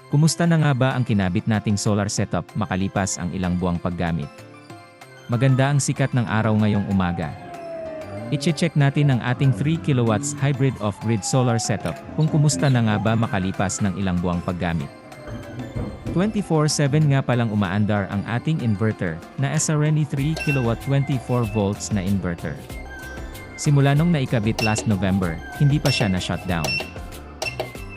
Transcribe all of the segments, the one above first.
Kumusta na nga ba ang kinabit nating solar setup makalipas ang ilang buwang paggamit? Maganda ang sikat ng araw ngayong umaga. I-check natin ang ating 3 kilowatts hybrid off-grid solar setup kung kumusta na nga ba makalipas ng ilang buwang paggamit. 24/7 nga palang umaandar ang ating inverter na SRNE 3 kilowatt 24 volts na inverter. Simula nung naikabit last November, hindi pa siya na-shutdown.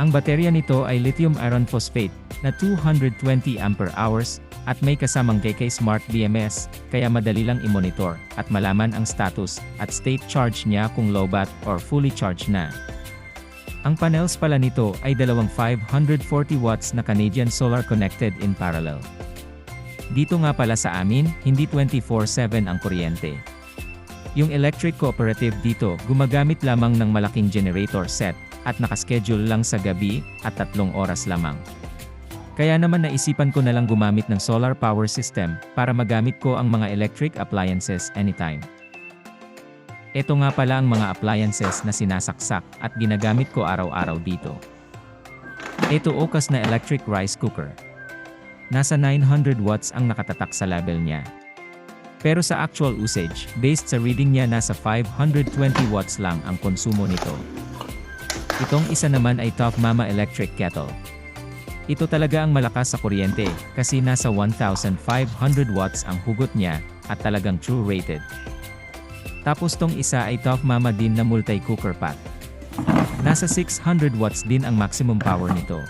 Ang baterya nito ay lithium iron phosphate na 220 ampere hours at may kasamang KK Smart BMS, kaya madali lang i-monitor at malaman ang status at state charge niya kung low-bat or fully charged na. Ang panels pala nito ay dalawang 540 watts na Canadian solar connected in parallel. Dito nga pala sa amin, hindi 24/7 ang kuryente. Yung electric cooperative dito gumagamit lamang ng malaking generator set at nakaschedule lang sa gabi at 3 oras lamang. Kaya naman naisipan ko na lang gumamit ng solar power system para magamit ko ang mga electric appliances anytime. Ito nga pala ang mga appliances na sinasaksak at ginagamit ko araw-araw dito. Ito okas na electric rice cooker. Nasa 900 watts ang nakatatak sa label niya. Pero sa actual usage, based sa reading niya nasa 520 watts lang ang konsumo nito. Itong isa naman ay Top Mama Electric Kettle. Ito talaga ang malakas sa kuryente, kasi nasa 1,500 watts ang hugot niya, at talagang true rated. Tapos tong isa ay Top Mama din na multi-cooker pot. Nasa 600 watts din ang maximum power nito.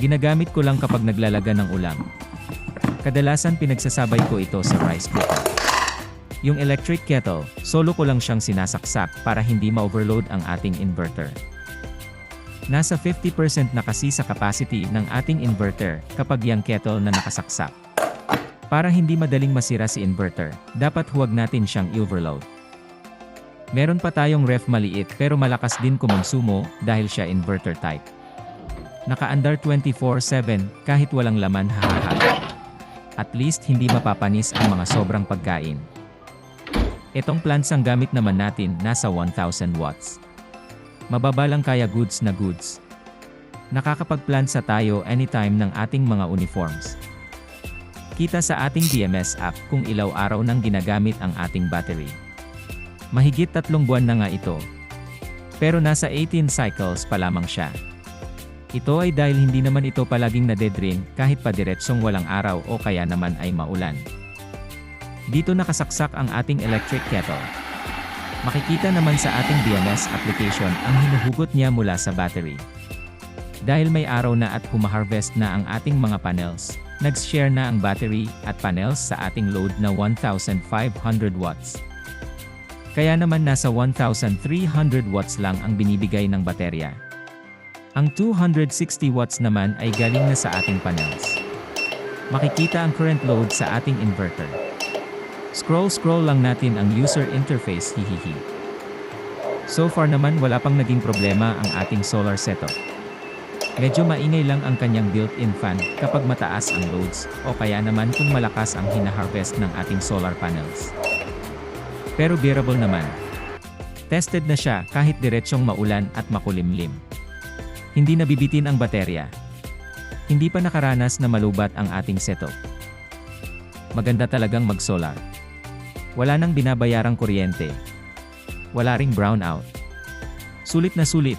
Ginagamit ko lang kapag naglalaga ng ulam. Kadalasan pinagsasabay ko ito sa rice cooker. Yung electric kettle, solo ko lang siyang sinasaksak para hindi ma-overload ang ating inverter. Nasa 50% na kasi sa capacity ng ating inverter kapag yung kettle na nakasaksak. Para hindi madaling masira si inverter, dapat huwag natin siyang i-overload. Meron pa tayong ref maliit pero malakas din kumonsumo dahil siya inverter type. Naka-andar 24/7 kahit walang laman hahaha. At least hindi mapapanis ang mga sobrang pagkain. Itong plants ang gamit naman natin nasa 1,000 watts. Mababa lang kaya goods na goods. Nakakapag-plansa tayo anytime ng ating mga uniforms. Kita sa ating BMS app kung ilaw araw nang ginagamit ang ating battery. Mahigit 3 buwan na nga ito. Pero nasa 18 cycles pa lamang siya. Ito ay dahil hindi naman ito palaging nade-drain kahit pa diretsong walang araw o kaya naman ay maulan. Dito nakasaksak ang ating electric kettle. Makikita naman sa ating BMS application ang hinuhugot niya mula sa battery. Dahil may araw na at humaharvest na ang ating mga panels, nag-share na ang battery at panels sa ating load na 1,500 watts. Kaya naman nasa 1,300 watts lang ang binibigay ng baterya. Ang 260 watts naman ay galing na sa ating panels. Makikita ang current load sa ating inverter. Scroll lang natin ang user interface, hihihi. So far naman wala pang naging problema ang ating solar setup. Medyo maingay lang ang kanyang built-in fan kapag mataas ang loads, o kaya naman kung malakas ang hinaharvest ng ating solar panels. Pero bearable naman. Tested na siya kahit diretsyong maulan at makulimlim. Hindi nabibitin ang baterya. Hindi pa nakaranas na malubat ang ating setup. Maganda talagang mag-solar. Wala nang binabayarang kuryente. Wala ring brownout. Sulit na sulit.